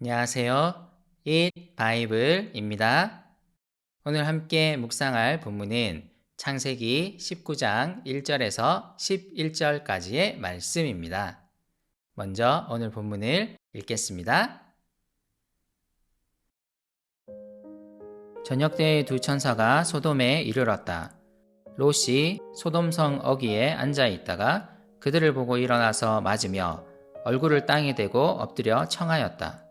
안녕하세요. Eat 바이블입니다. 오늘 함께 묵상할 본문은 창세기 19장 1절에서 11절까지의 말씀입니다. 먼저 오늘 본문을 읽겠습니다. 저녁 때에 두 천사가 소돔에 이르렀다. 롯이 소돔성 어귀에 앉아 있다가 그들을 보고 일어나서 맞으며 얼굴을 땅에 대고 엎드려 청하였다.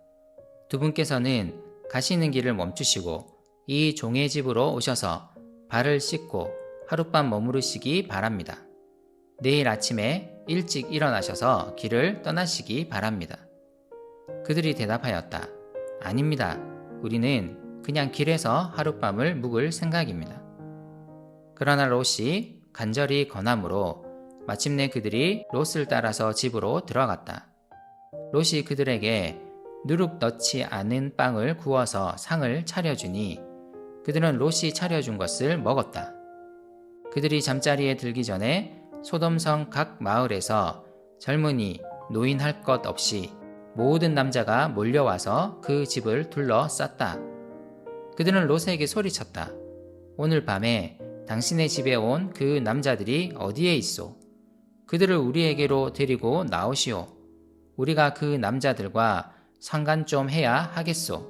두 분께서는 가시는 길을 멈추시고 이 종의 집으로 오셔서 발을 씻고 하룻밤 머무르시기 바랍니다. 내일 아침에 일찍 일어나셔서 길을 떠나시기 바랍니다. 그들이 대답하였다. 아닙니다. 우리는 그냥 길에서 하룻밤을 묵을 생각입니다. 그러나 롯이 간절히 권하므로 마침내 그들이 롯을 따라서 집으로 들어갔다. 롯이 그들에게 누룩 넣지 않은 빵을 구워서 상을 차려주니 그들은 롯이 차려준 것을 먹었다. 그들이 잠자리에 들기 전에 소돔성 각 마을에서 젊은이, 노인 할 것 없이 모든 남자가 몰려와서 그 집을 둘러쌌다. 그들은 롯에게 소리쳤다. 오늘 밤에 당신의 집에 온 그 남자들이 어디에 있소? 그들을 우리에게로 데리고 나오시오. 우리가 그 남자들과 상관 좀 해야 하겠소.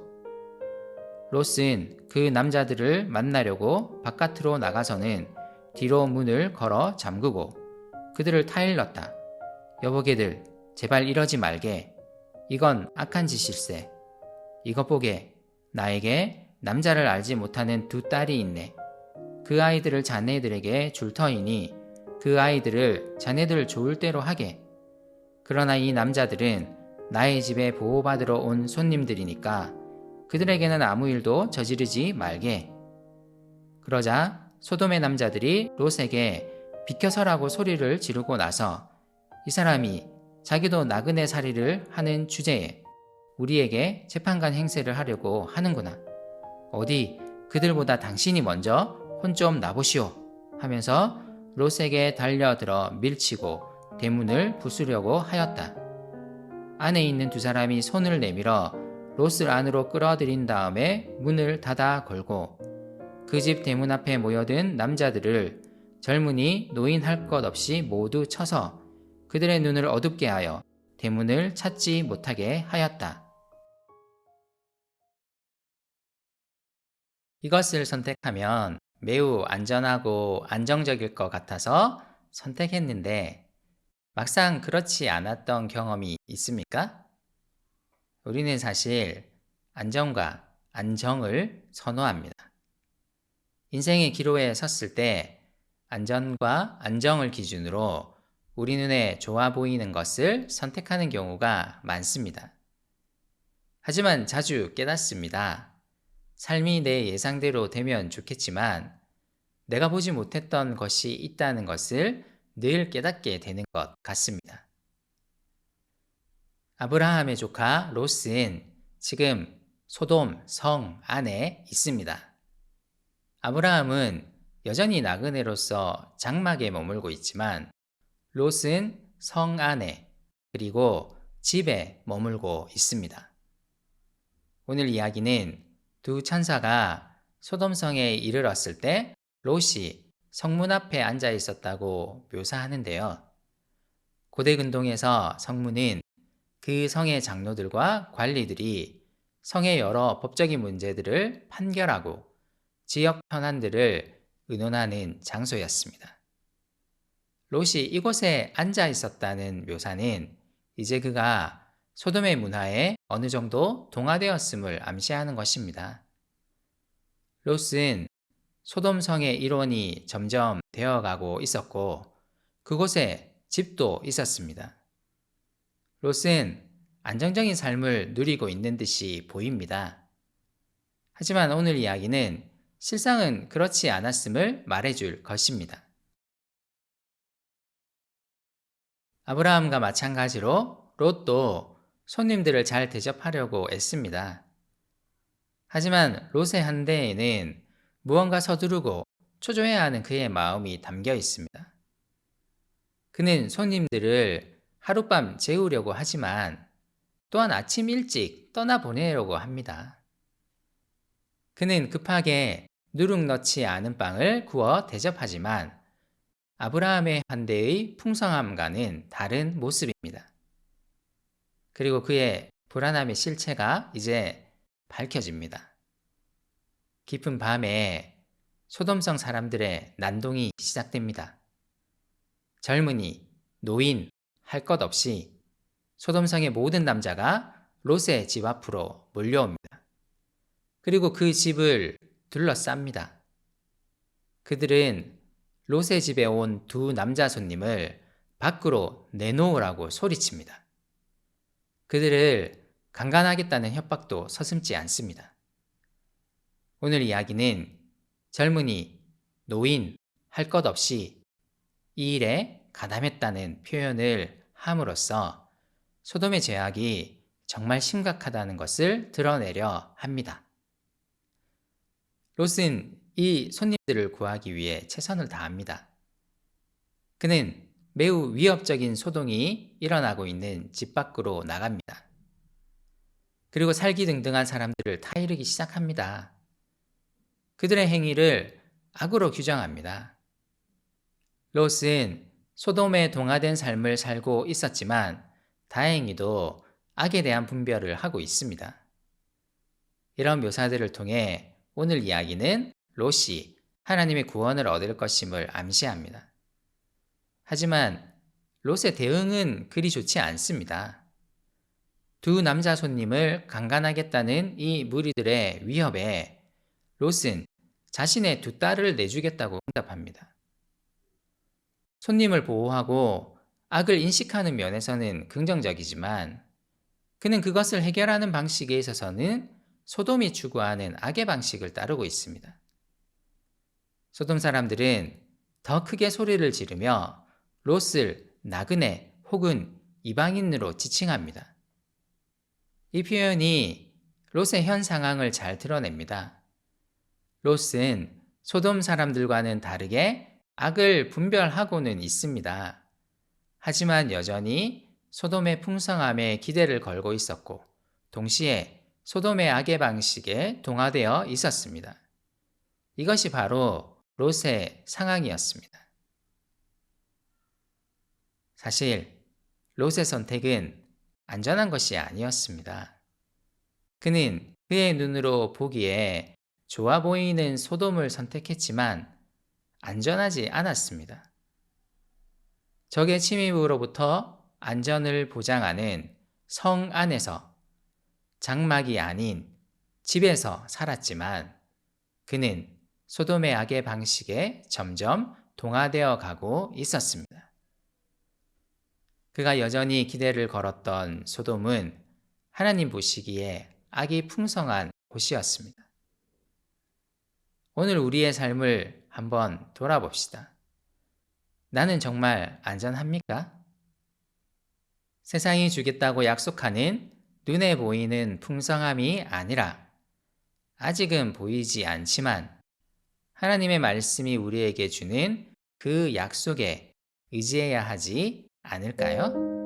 롯은 그 남자들을 만나려고 바깥으로 나가서는 뒤로 문을 걸어 잠그고 그들을 타일렀다. 여보게들, 제발 이러지 말게. 이건 악한 짓일세. 이것 보게. 나에게 남자를 알지 못하는 두 딸이 있네. 그 아이들을 자네들에게 줄 터이니 그 아이들을 자네들 좋을 대로 하게. 그러나 이 남자들은 나의 집에 보호받으러 온 손님들이니까 그들에게는 아무 일도 저지르지 말게. 그러자 소돔의 남자들이 롯에게 비켜서라고 소리를 지르고 나서 이 사람이 자기도 나그네 살이를 하는 주제에 우리에게 재판관 행세를 하려고 하는구나. 어디 그들보다 당신이 먼저 혼 좀 나보시오 하면서 롯에게 달려들어 밀치고 대문을 부수려고 하였다. 안에 있는 두 사람이 손을 내밀어 롯을 안으로 끌어들인 다음에 문을 닫아 걸고 그 집 대문 앞에 모여든 남자들을 젊은이, 노인 할 것 없이 모두 쳐서 그들의 눈을 어둡게 하여 대문을 찾지 못하게 하였다. 이것을 선택하면 매우 안전하고 안정적일 것 같아서 선택했는데 막상 그렇지 않았던 경험이 있습니까? 우리는 사실 안정과 안정을 선호합니다. 인생의 기로에 섰을 때 안전과 안정을 기준으로 우리 눈에 좋아 보이는 것을 선택하는 경우가 많습니다. 하지만 자주 깨닫습니다. 삶이 내 예상대로 되면 좋겠지만 내가 보지 못했던 것이 있다는 것을 늘 깨닫게 되는 것 같습니다. 아브라함의 조카 롯은 지금 소돔 성 안에 있습니다. 아브라함은 여전히 나그네로서 장막에 머물고 있지만 롯은 성 안에 그리고 집에 머물고 있습니다. 오늘 이야기는 두 천사가 소돔성에 이르렀을 때 롯이 성문 앞에 앉아 있었다고 묘사하는데요. 고대 근동에서 성문은 그 성의 장로들과 관리들이 성의 여러 법적인 문제들을 판결하고 지역 현안들을 의논하는 장소였습니다. 롯이 이곳에 앉아 있었다는 묘사는 이제 그가 소돔의 문화에 어느 정도 동화되었음을 암시하는 것입니다. 롯은 소돔성의 일원이 점점 되어가고 있었고 그곳에 집도 있었습니다. 롯은 안정적인 삶을 누리고 있는 듯이 보입니다. 하지만 오늘 이야기는 실상은 그렇지 않았음을 말해줄 것입니다. 아브라함과 마찬가지로 롯도 손님들을 잘 대접하려고 애씁니다. 하지만 롯의 한대에는 무언가 서두르고 초조해야 하는 그의 마음이 담겨 있습니다. 그는 손님들을 하룻밤 재우려고 하지만 또한 아침 일찍 떠나보내려고 합니다. 그는 급하게 누룩 넣지 않은 빵을 구워 대접하지만 아브라함의 환대의 풍성함과는 다른 모습입니다. 그리고 그의 불안함의 실체가 이제 밝혀집니다. 깊은 밤에 소돔성 사람들의 난동이 시작됩니다. 젊은이, 노인, 할 것 없이 소돔성의 모든 남자가 롯의 집 앞으로 몰려옵니다. 그리고 그 집을 둘러쌉니다. 그들은 롯의 집에 온 두 남자 손님을 밖으로 내놓으라고 소리칩니다. 그들을 강간하겠다는 협박도 서슴지 않습니다. 오늘 이야기는 젊은이, 노인, 할 것 없이 이 일에 가담했다는 표현을 함으로써 소돔의 죄악이 정말 심각하다는 것을 드러내려 합니다. 롯은 이 손님들을 구하기 위해 최선을 다합니다. 그는 매우 위협적인 소동이 일어나고 있는 집 밖으로 나갑니다. 그리고 살기등등한 사람들을 타이르기 시작합니다. 그들의 행위를 악으로 규정합니다. 롯은 소돔에 동화된 삶을 살고 있었지만 다행히도 악에 대한 분별을 하고 있습니다. 이런 묘사들을 통해 오늘 이야기는 롯이 하나님의 구원을 얻을 것임을 암시합니다. 하지만 롯의 대응은 그리 좋지 않습니다. 두 남자 손님을 강간하겠다는 이 무리들의 위협에 롯은 자신의 두 딸을 내주겠다고 응답합니다. 손님을 보호하고 악을 인식하는 면에서는 긍정적이지만 그는 그것을 해결하는 방식에 있어서는 소돔이 추구하는 악의 방식을 따르고 있습니다. 소돔 사람들은 더 크게 소리를 지르며 롯을 나그네 혹은 이방인으로 지칭합니다. 이 표현이 롯의 현 상황을 잘 드러냅니다. 롯은 소돔 사람들과는 다르게 악을 분별하고는 있습니다. 하지만 여전히 소돔의 풍성함에 기대를 걸고 있었고 동시에 소돔의 악의 방식에 동화되어 있었습니다. 이것이 바로 롯의 상황이었습니다. 사실 롯의 선택은 안전한 것이 아니었습니다. 그는 그의 눈으로 보기에 좋아 보이는 소돔을 선택했지만 안전하지 않았습니다. 적의 침입으로부터 안전을 보장하는 성 안에서 장막이 아닌 집에서 살았지만 그는 소돔의 악의 방식에 점점 동화되어 가고 있었습니다. 그가 여전히 기대를 걸었던 소돔은 하나님 보시기에 악이 풍성한 곳이었습니다. 오늘 우리의 삶을 한번 돌아봅시다. 나는 정말 안전합니까? 세상이 주겠다고 약속하는 눈에 보이는 풍성함이 아니라 아직은 보이지 않지만 하나님의 말씀이 우리에게 주는 그 약속에 의지해야 하지 않을까요?